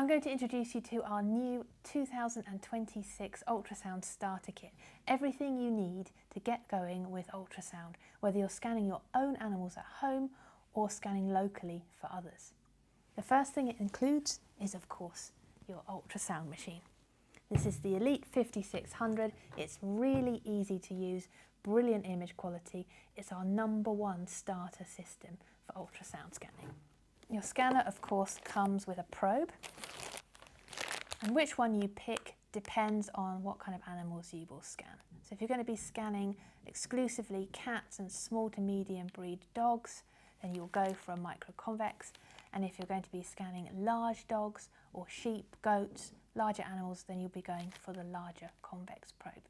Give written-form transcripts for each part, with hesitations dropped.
I'm going to introduce you to our new 2026 Ultrasound Starter Kit. Everything you need to get going with ultrasound, whether you're scanning your own animals at home or scanning locally for others. The first thing it includes is, of course, your ultrasound machine. This is the Elite 5600. It's really easy to use, brilliant image quality. It's our #1 starter system for ultrasound scanning. Your scanner, of course, comes with a probe, and which one you pick depends on what kind of animals you will scan. So if you're going to be scanning exclusively cats and small to medium breed dogs, then you'll go for a microconvex. And if you're going to be scanning large dogs or sheep, goats, larger animals, then you'll be going for the larger convex probe.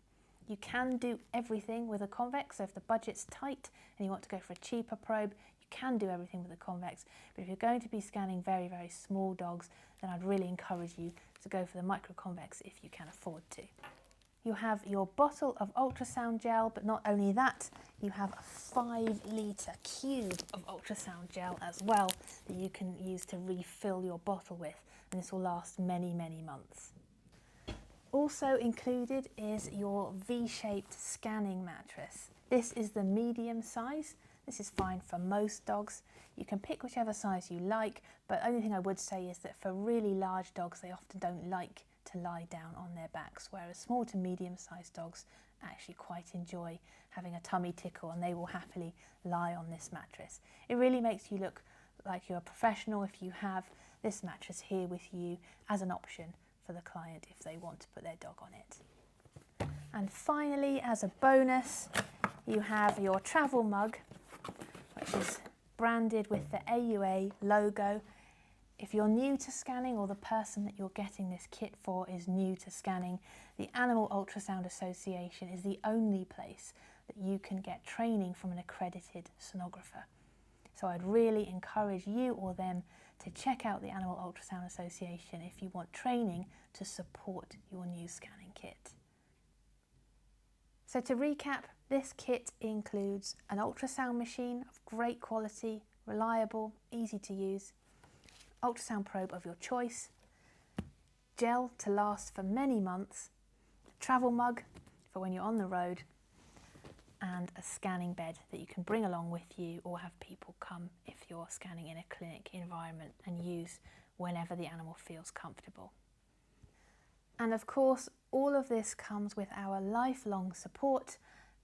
You can do everything with a convex, so if the budget's tight and you want to go for a cheaper probe, you can do everything with a convex. But if you're going to be scanning very, very small dogs, then I'd really encourage you to go for the microconvex if you can afford to. You have your bottle of ultrasound gel, but not only that, you have a 5-litre cube of ultrasound gel as well that you can use to refill your bottle with, and this will last many, many months. Also included is your V-shaped scanning mattress. This is the medium size. This is fine for most dogs. You can pick whichever size you like, but the only thing I would say is that for really large dogs, they often don't like to lie down on their backs, whereas small to medium sized dogs actually quite enjoy having a tummy tickle, and they will happily lie on this mattress. It really makes you look like you're a professional if you have this mattress here with you as an option for the client if they want to put their dog on it. And finally, as a bonus, you have your travel mug, which is branded with the AUA logo. If you're new to scanning, or the person that you're getting this kit for is new to scanning, the Animal Ultrasound Association is the only place that you can get training from an accredited sonographer. So I'd really encourage you or them to check out the Animal Ultrasound Association if you want training to support your new scanning kit. So to recap, this kit includes an ultrasound machine of great quality, reliable, easy to use, ultrasound probe of your choice, gel to last for many months, a travel mug for when you're on the road, and a scanning bed that you can bring along with you or have people come if you're scanning in a clinic environment and use whenever the animal feels comfortable. And of course, all of this comes with our lifelong support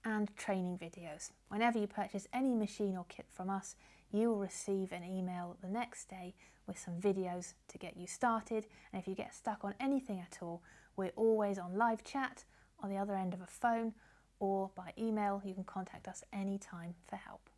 and training videos. Whenever you purchase any machine or kit from us, you will receive an email the next day with some videos to get you started. And if you get stuck on anything at all, we're always on live chat on the other end of a phone, or by email. You can contact us anytime for help.